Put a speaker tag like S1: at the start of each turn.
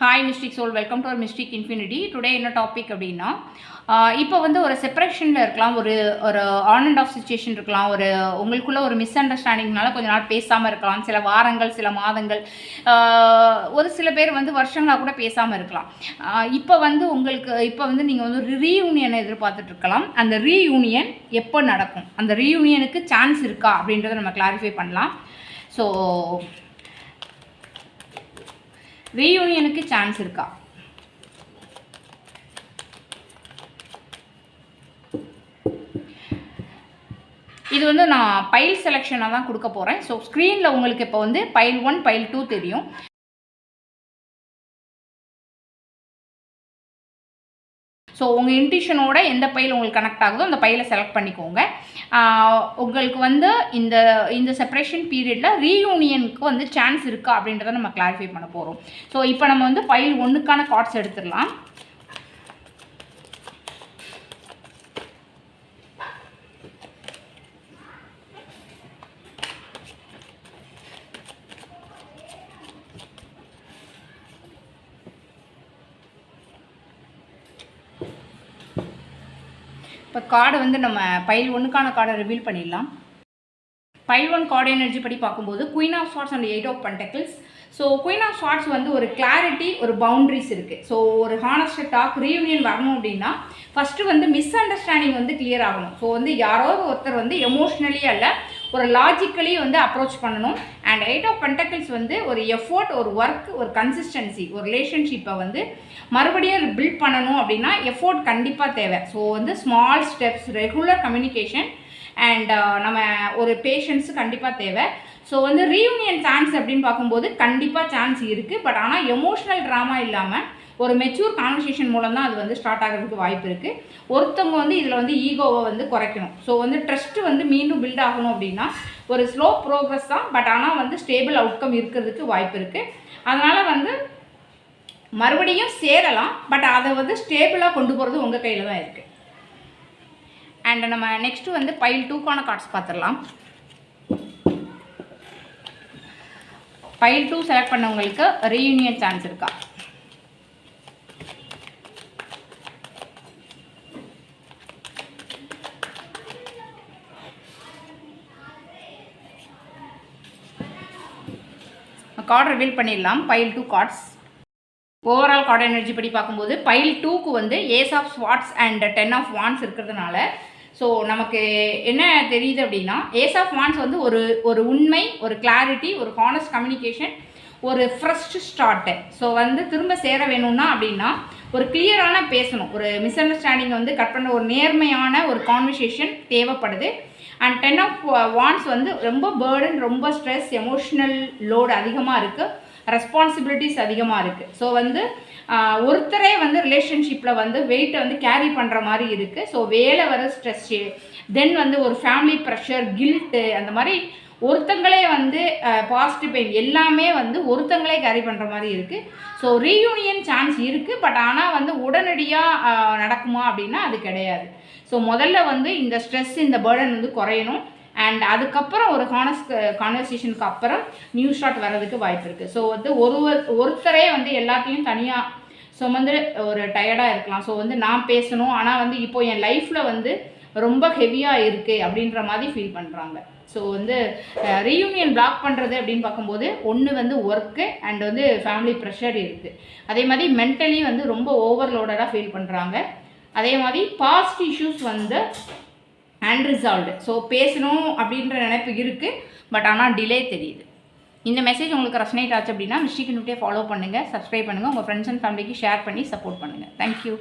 S1: Hi mystic soul, welcome to our mystic infinity. Today என்ன topic அப்படின்னா, இப்போ வந்து ஒரு செப்பரேஷனில் இருக்கலாம், ஒரு ஒரு ஆன் அண்ட் ஆஃப் சுச்சுவேஷன் இருக்கலாம், உங்களுக்குள்ள ஒரு மிஸ் அண்டர்ஸ்டாண்டிங்னால கொஞ்ச நாள் பேசாமல் இருக்கலாம், சில வாரங்கள் சில மாதங்கள், ஒரு சில பேர் வந்து வருஷங்களாக கூட பேசாமல் இருக்கலாம். இப்போ வந்து நீங்கள் வந்து ரீயூனியனை எதிர்பார்த்துட்டு இருக்கலாம். அந்த ரீயூனியன் எப்போ நடக்கும், அந்த ரீயூனியனுக்கு சான்ஸ் இருக்கா அப்படின்றத நம்ம கிளாரிஃபை பண்ணலாம். ஸோ ரீயூனியனுக்கு சான்ஸ் இருக்கா? இது வந்து நான் பைல் செலெக்ஷனாக தான் கொடுக்க போகிறேன். ஸோ ஸ்க்ரீனில் உங்களுக்கு இப்போ வந்து பைல் 1 பைல் 2 தெரியும். ஸோ உங்கள் இன்ட்யூஷனோட எந்த பைல் உங்களுக்கு கனெக்ட் ஆகுதோ அந்த பைலை செலக்ட் பண்ணிக்கோங்க. உங்களுக்கு வந்து இந்த செப்பரேஷன் பீரியடில் ரீயூனியனுக்கு வந்து சான்ஸ் இருக்கா அப்படின்றத நம்ம கிளாரிஃபை பண்ண போகிறோம். ஸோ இப்போ நம்ம வந்து பைல் 1க்கான கார்ட்ஸ் எடுத்துடலாம். இப்போ கார்டை வந்து நம்ம பைல் 1க்கான கார்டை ரிவீல் பண்ணிடலாம். பைல் 1 கார்டு எனர்ஜி படி பார்க்கும்போது queen of swords and 8 of pentacles. So queen of swords வந்து ஒரு கிளாரிட்டி, ஒரு பவுண்ட்ரிஸ் இருக்குது. ஸோ ஒரு ஹானஸ்ட் டாக் ரீயூனியன் வரணும் அப்படின்னா ஃபஸ்ட்டு வந்து மிஸ் அண்டர்ஸ்டாண்டிங் வந்து கிளியர் ஆகணும். ஸோ வந்து யாரோ ஒருத்தர் வந்து எமோஷ்னலி அல்ல, ஒரு லாஜிக்கலி வந்து அப்ரோச் பண்ணணும். அண்ட் 8 ஆஃப் பென்டக்கிள்ஸ் வந்து ஒரு எஃபோர்ட், ஒரு ஒர்க், ஒரு கன்சிஸ்டன்சி, ஒரு ரிலேஷன்ஷிப்பை வந்து மறுபடியும் பில்ட் பண்ணணும் அப்படின்னா எஃபோர்ட் கண்டிப்பாக தேவை. ஸோ வந்து small steps, regular communication and நம்ம ஒரு பேஷன்ஸு கண்டிப்பாக தேவை. ஸோ வந்து ரீயூனியன் சான்ஸ் அப்படின்னு பார்க்கும்போது கண்டிப்பாக சான்ஸ் இருக்குது. பட் ஆனால் எமோஷ்னல் ட்ராமா இல்லாமல் ஒரு மெச்சூர் கான்வர்சேஷன் மூலம் தான் அது வந்து ஸ்டார்ட் ஆகிறதுக்கு வாய்ப்பு இருக்குது. ஒருத்தவங்க வந்து இதில் வந்து ஈகோவை வந்து குறைக்கணும். ஸோ வந்து ட்ரஸ்ட்டு வந்து மீண்டும் பில்ட் ஆகணும் அப்படின்னா ஒரு ஸ்லோ ப்ரோக்ரஸ் தான். பட் ஆனால் வந்து ஸ்டேபிள் அவுட்கம் இருக்கிறதுக்கு வாய்ப்பு இருக்குது. அதனால் வந்து மறுபடியும் சேரலாம். பட் அதை வந்து ஸ்டேபிளாக கொண்டு போகிறது உங்கள் கையில் தான் இருக்குது. அண்ட் நம்ம நெக்ஸ்ட்டு வந்து பைல் 2க்கான கார்ட்ஸ் பார்த்துடலாம். பைல் 2 செலக்ட் பண்ணவங்களுக்கு ரீயூனியன் சான்ஸ் இருக்கா? கார்டு ரிவீல் பண்ணிடலாம். Pile 2 cards overall card energy படி பார்க்கும்போது பைல் 2க்கு வந்து ace of swords and 10 of wands இருக்கிறதுனால ஸோ நமக்கு என்ன தெரியுது அப்படின்னா ஏஸ் ஆஃப் வான்ஸ் வந்து ஒரு உண்மை, ஒரு கிளாரிட்டி, ஒரு ஹானஸ்ட் கம்யூனிகேஷன், ஒரு ஃப்ரெஷ் ஸ்டார்ட்டு. ஸோ வந்து திரும்ப சேர வேணும்னா அப்படின்னா ஒரு கிளியரான பேசணும், ஒரு மிஸ் அண்டர்ஸ்டாண்டிங்கை வந்து கட் பண்ண ஒரு நேர்மையான ஒரு கான்வர்சேஷன் தேவைப்படுது. அண்ட் 10 ஆஃப் வான்ஸ் வந்து ரொம்ப பேர்டன், ரொம்ப ஸ்ட்ரெஸ், எமோஷ்னல் லோடு அதிகமாக இருக்குது, ரெஸ்பான்சிபிலிட்டிஸ் அதிகமாக இருக்குது. ஸோ வந்து ஒருத்தரே வந்து ரிலேஷன்ஷிப்பில் வந்து வெயிட்டை வந்து கேரி பண்ணுற மாதிரி இருக்குது. ஸோ வேலை வர ஸ்ட்ரெஸ்ஸு, தென் வந்து ஒரு ஃபேமிலி ப்ரெஷர், கில்ட்டு, அந்த மாதிரி ஒருத்தங்களே வந்து பாசிட்டிவ் பெயின் எல்லாமே வந்து ஒருத்தங்களே கேரி பண்ணுற மாதிரி இருக்குது. ஸோ ரீயூனியன் சான்ஸ் இருக்குது. பட் ஆனால் வந்து உடனடியாக நடக்குமா அப்படின்னா அது கிடையாது. ஸோ முதல்ல வந்து இந்த ஸ்ட்ரெஸ், இந்த பேர்டன் வந்து குறையணும். அண்ட் அதுக்கப்புறம் ஒரு ஹானஸ்ட் கான்வர்சேஷனுக்கு அப்புறம் நியூ ஸ்டார்ட் வர்றதுக்கு வாய்ப்பு இருக்குது. ஸோ வந்து ஒருத்தரே வந்து எல்லாத்தையும் தனியாக சுமந்து ஒரு டயர்டாக இருக்கலாம். ஸோ வந்து நான் பேசணும், ஆனால் வந்து இப்போது என் லைஃப்பில் வந்து ரொம்ப ஹெவியாக இருக்குது அப்படின்ற மாதிரி ஃபீல் பண்ணுறாங்க. ஸோ வந்து ரீயூனியன் பிளாக் பண்ணுறது அப்படின்னு பார்க்கும்போது ஒன்று வந்து ஒர்க்கு அண்ட் வந்து ஃபேமிலி ப்ரெஷர் இருக்குது. அதே மாதிரி மென்டலி வந்து ரொம்ப ஓவர்லோடடாக ஃபீல் பண்ணுறாங்க. அதே மாதிரி பாஸ்ட் இஷ்யூஸ் வந்து அன்ரிசால்வ்டு. ஸோ பேசணும் அப்படின்ற நினைப்பு இருக்குது. பட் ஆனால் டிலே தெரியுது. இந்த மெசேஜ் உங்களுக்கு ரெசனேட் ஆச்சு அப்படின்னா மிஸ்டிக் இன்ஃபினிட்டியை ஃபாலோ பண்ணுங்கள், சப்ஸ்கிரைப் பண்ணுங்கள், உங்கள் ஃப்ரெண்ட்ஸ் அண்ட் ஃபேமிலிக்கு ஷேர் பண்ணி சப்போர்ட் பண்ணுங்கள். தேங்க்யூ.